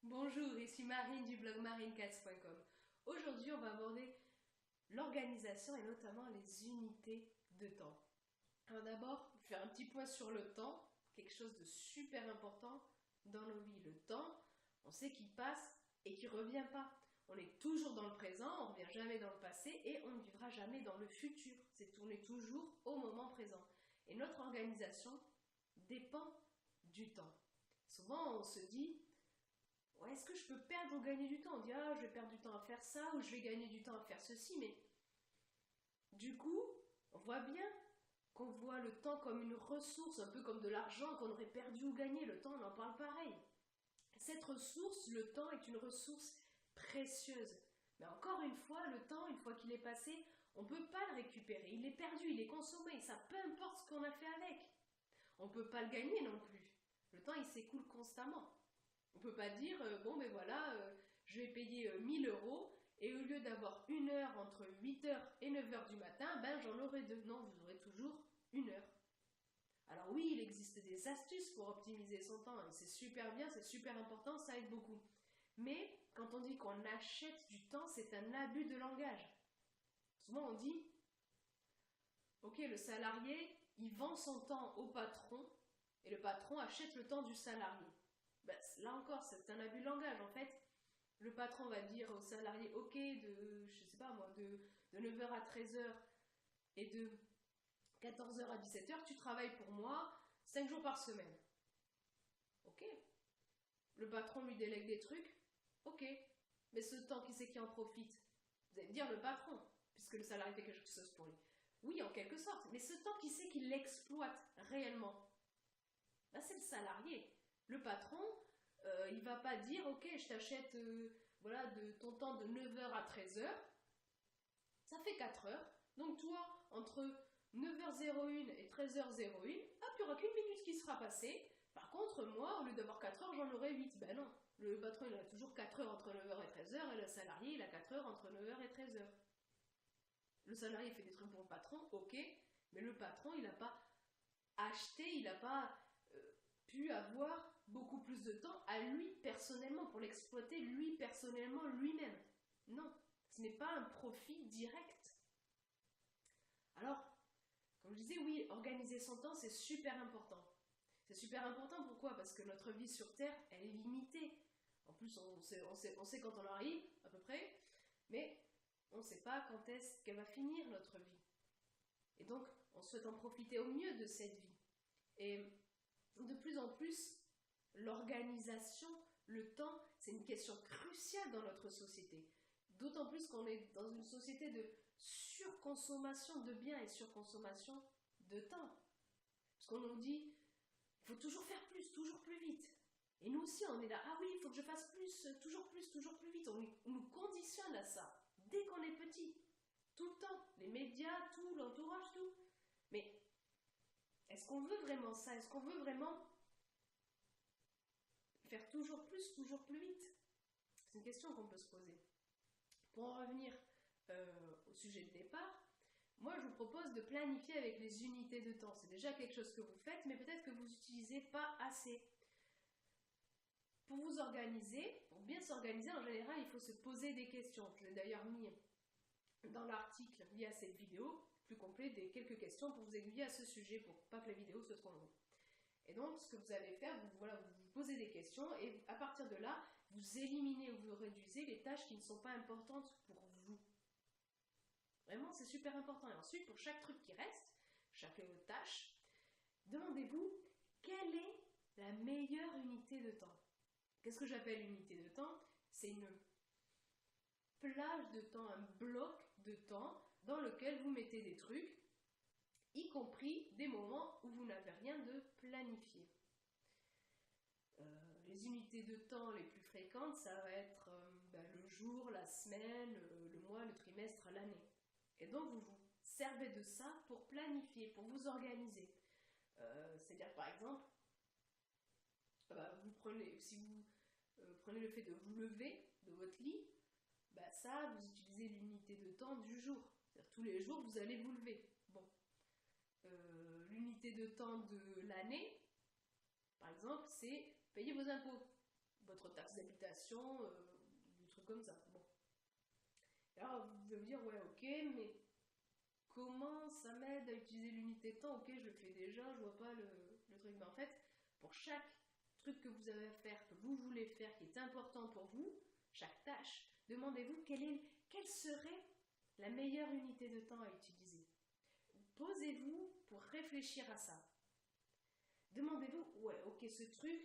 Bonjour, ici Marine du blog marinecats.com. Aujourd'hui, on va aborder l'organisation et notamment les unités de temps. Alors d'abord, faire un petit point sur le temps, quelque chose de super important dans nos vies. Le temps, on sait qu'il passe et qu'il ne revient pas. On est toujours dans le présent, on ne revient jamais dans le passé et on ne vivra jamais dans le futur. On est toujours au moment présent. Et notre organisation dépend du temps. Souvent, on se dit... Ouais, est-ce que je peux perdre ou gagner du temps? On dit, ah, je vais perdre du temps à faire ça, ou je vais gagner du temps à faire ceci, mais du coup, on voit bien qu'on voit le temps comme une ressource, un peu comme de l'argent qu'on aurait perdu ou gagné. Le temps, on en parle pareil. Cette ressource, le temps, est une ressource précieuse. Mais encore une fois, le temps, une fois qu'il est passé, on ne peut pas le récupérer. Il est perdu, il est consommé, ça peu importe ce qu'on a fait avec. On ne peut pas le gagner non plus. Le temps, il s'écoule constamment. On ne peut pas dire, bon ben voilà, je vais payer 1000 euros et au lieu d'avoir une heure entre 8h et 9h du matin, ben j'en aurai deux. Non, vous aurez toujours une heure. Alors oui, il existe des astuces pour optimiser son temps et c'est super bien, c'est super important, ça aide beaucoup. Mais quand on dit qu'on achète du temps, c'est un abus de langage. Souvent on dit, ok, le salarié, il vend son temps au patron et le patron achète le temps du salarié. Ben, là encore, c'est un abus de langage. En fait, le patron va dire au salarié, ok, je sais pas moi, de 9h à 13h et de 14h à 17h, tu travailles pour moi 5 jours par semaine. Ok. Le patron lui délègue des trucs. Ok. Mais ce temps, qui c'est qui en profite? Vous allez me dire le patron, puisque le salarié fait quelque chose pour lui. Oui, en quelque sorte. Mais ce temps, qui c'est qui l'exploite réellement? Ben, c'est le salarié. Le patron, il va pas dire, ok, je t'achète voilà, de ton temps de 9h à 13h, ça fait 4 heures. Donc toi, entre 9h01 et 13h01, hop, il n'y aura qu'une minute qui sera passée. Par contre, moi, au lieu d'avoir 4 heures, j'en aurai 8. Ben non, le patron, il a toujours 4 heures entre 9h et 13h, et le salarié, il a 4 heures entre 9h et 13h. Le salarié fait des trucs pour le patron, ok, mais le patron, il n'a pas acheté, il n'a pas pu avoir beaucoup plus de temps à lui personnellement, pour l'exploiter lui personnellement, lui-même. Non, ce n'est pas un profit direct. Alors, comme je disais, oui, organiser son temps, c'est super important. C'est super important, pourquoi? Parce que notre vie sur Terre, elle est limitée. En plus, on sait quand on arrive, à peu près, mais on ne sait pas quand est-ce qu'elle va finir, notre vie. Et donc, on souhaite en profiter au mieux de cette vie. Et de plus en plus, l'organisation, le temps, c'est une question cruciale dans notre société. D'autant plus qu'on est dans une société de surconsommation de biens et surconsommation de temps. Parce qu'on nous dit, il faut toujours faire plus, toujours plus vite. Et nous aussi, on est là, ah oui, il faut que je fasse plus, toujours plus vite. On nous conditionne à ça, dès qu'on est petit. Tout le temps, les médias, tout, l'entourage, tout. Mais est-ce qu'on veut vraiment ça? Est-ce qu'on veut vraiment faire toujours plus vite? C'est une question qu'on peut se poser. Pour en revenir au sujet de départ, moi je vous propose de planifier avec les unités de temps. C'est déjà quelque chose que vous faites, mais peut-être que vous n'utilisez pas assez. Pour vous organiser, pour bien s'organiser, en général, il faut se poser des questions. Je l'ai d'ailleurs mis dans l'article lié à cette vidéo, plus complet, des quelques questions pour vous aiguiller à ce sujet, pour pas que la vidéo soit trop longue. Et donc, ce que vous allez faire, vous vous posez des questions et à partir de là, vous éliminez ou vous réduisez les tâches qui ne sont pas importantes pour vous. Vraiment, c'est super important. Et ensuite, pour chaque truc qui reste, chaque tâche, demandez-vous quelle est la meilleure unité de temps. Qu'est-ce que j'appelle unité de temps? C'est une plage de temps, un bloc de temps dans lequel vous mettez des trucs, y compris des moments où vous n'avez rien de planifié. Les unités de temps les plus fréquentes, ça va être le jour, la semaine, le mois, le trimestre, l'année. Et donc vous vous servez de ça pour planifier, pour vous organiser. C'est-à-dire par exemple, si vous prenez le fait de vous lever de votre lit, ça, vous utilisez l'unité de temps du jour. C'est-à-dire tous les jours, vous allez vous lever. Bon. L'unité de temps de l'année, par exemple, c'est payer vos impôts. votre taxe d'habitation, des trucs comme ça. Bon. Alors vous devez me dire, ouais, ok, mais comment ça m'aide à utiliser l'unité de temps? Ok, je le fais déjà, je vois pas le truc. Mais en fait, pour chaque truc que vous avez à faire, que vous voulez faire, qui est important pour vous, chaque tâche, demandez-vous quelle serait la meilleure unité de temps à utiliser. Posez-vous pour réfléchir à ça. Demandez-vous, ouais, ok, ce truc,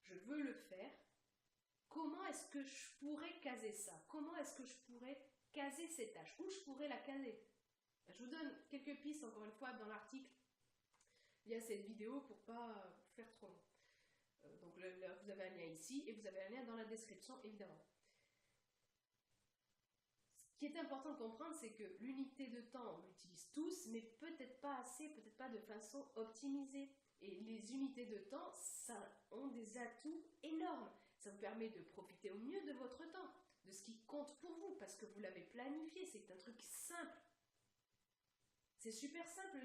je veux le faire. Comment est-ce que je pourrais caser ça? Comment est-ce que je pourrais caser cette tâche? Où je pourrais la caser? Je vous donne quelques pistes, encore une fois, dans l'article. Il y a cette vidéo pour pas faire trop long. Donc là, vous avez un lien ici et vous avez un lien dans la description, évidemment. Ce qui est important de comprendre, c'est que l'unité de temps, on l'utilise tous, mais peut-être pas assez, peut-être pas de façon optimisée. Et les unités de temps, ça ont des atouts énormes. Ça vous permet de profiter au mieux de votre temps, de ce qui compte pour vous, parce que vous l'avez planifié, c'est un truc simple. C'est super simple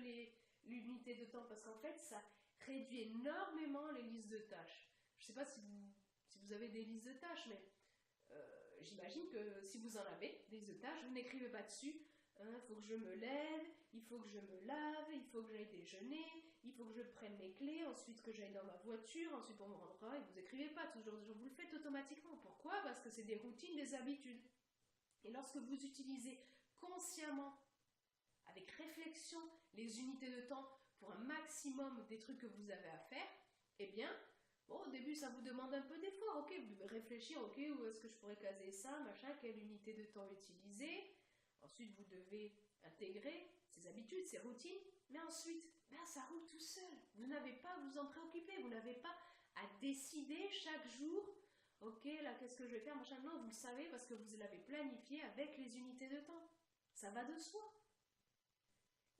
l'unité de temps, parce qu'en fait, ça réduit énormément les listes de tâches. Je ne sais pas si vous avez des listes de tâches, mais j'imagine que si vous en avez, des listes de tâches, vous n'écrivez pas dessus. Il faut que je me lève, il faut que je me lave, il faut que j'aille déjeuner, il faut que je prenne mes clés, ensuite que j'aille dans ma voiture, ensuite pour me rendre au travail. Vous n'écrivez pas toujours, vous le faites automatiquement. Pourquoi? Parce que c'est des routines, des habitudes. Et lorsque vous utilisez consciemment, avec réflexion, les unités de temps pour un maximum des trucs que vous avez à faire, eh bien, bon, au début, ça vous demande un peu d'effort, ok, vous devez réfléchir, ok, où est-ce que je pourrais caser ça, machin, quelle unité de temps utiliser. Ensuite, vous devez intégrer ces habitudes, ces routines, mais ensuite, ben, ça roule tout seul. Vous n'avez pas à vous en préoccuper, vous n'avez pas à décider chaque jour, ok, là, qu'est-ce que je vais faire, machin. Non, vous le savez parce que vous l'avez planifié avec les unités de temps. Ça va de soi.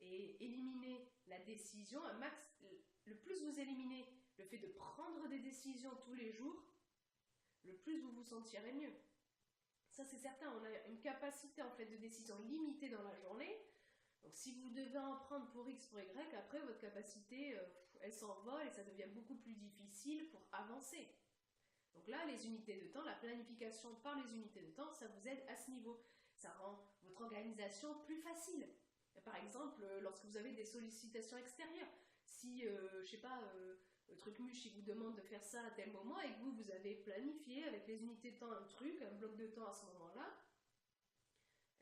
Et éliminer la décision, le plus vous éliminez le fait de prendre des décisions tous les jours, le plus vous vous sentirez mieux. Ça c'est certain, on a une capacité en fait de décision limitée dans la journée. Donc si vous devez en prendre pour X, pour Y, après votre capacité, elle s'envole et ça devient beaucoup plus difficile pour avancer. Donc là, les unités de temps, la planification par les unités de temps, ça vous aide à ce niveau. Ça rend votre organisation plus facile. Par exemple, lorsque vous avez des sollicitations extérieures, si, je sais pas, le truc Muche, il vous demande de faire ça à tel moment et que vous avez planifié avec les unités de temps un truc, un bloc de temps à ce moment-là,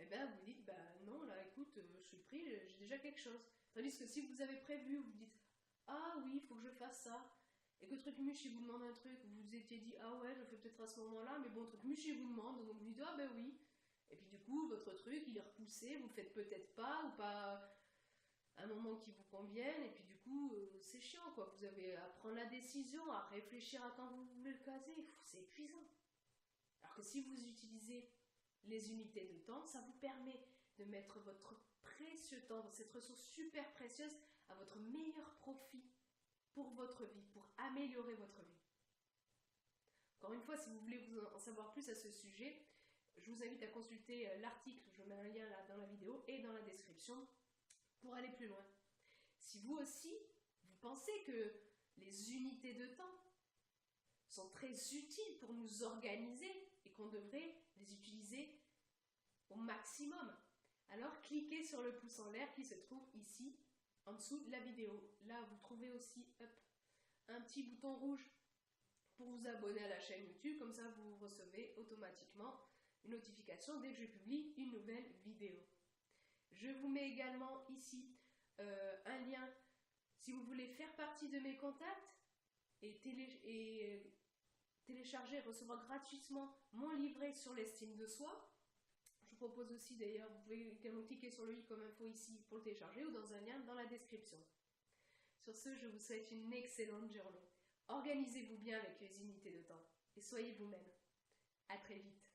eh bien vous dites, bah non, là écoute, je suis pris, j'ai déjà quelque chose. Tandis que si vous avez prévu, vous dites, ah oui, il faut que je fasse ça, et que truc Muche, il vous demande un truc, vous vous étiez dit, ah ouais, je le fais peut-être à ce moment-là, mais bon, truc Muche, il vous demande, donc vous dites, ah ben oui. Et puis du coup, votre truc, il est repoussé, vous le faites peut-être pas, ou pas à un moment qui vous convienne, et puis du coup, c'est chiant, quoi. Vous avez à prendre la décision, à réfléchir à quand vous voulez le caser, c'est épuisant. Alors que si vous utilisez les unités de temps, ça vous permet de mettre votre précieux temps, cette ressource super précieuse, à votre meilleur profit pour votre vie, pour améliorer votre vie. Encore une fois, si vous voulez en savoir plus à ce sujet, je vous invite à consulter l'article, je mets un lien là dans la vidéo et dans la description pour aller plus loin. Si vous aussi, vous pensez que les unités de temps sont très utiles pour nous organiser et qu'on devrait les utiliser au maximum, alors cliquez sur le pouce en l'air qui se trouve ici en dessous de la vidéo. Là, vous trouvez aussi un petit bouton rouge pour vous abonner à la chaîne YouTube, comme ça vous recevez automatiquement une notification dès que je publie une nouvelle vidéo. Je vous mets également ici un lien si vous voulez faire partie de mes contacts et télécharger et recevoir gratuitement mon livret sur l'estime de soi. Je vous propose aussi d'ailleurs, vous pouvez également cliquer sur le i comme info ici pour le télécharger ou dans un lien dans la description. Sur ce, je vous souhaite une excellente journée. Organisez-vous bien avec les unités de temps et soyez vous-même. À très vite.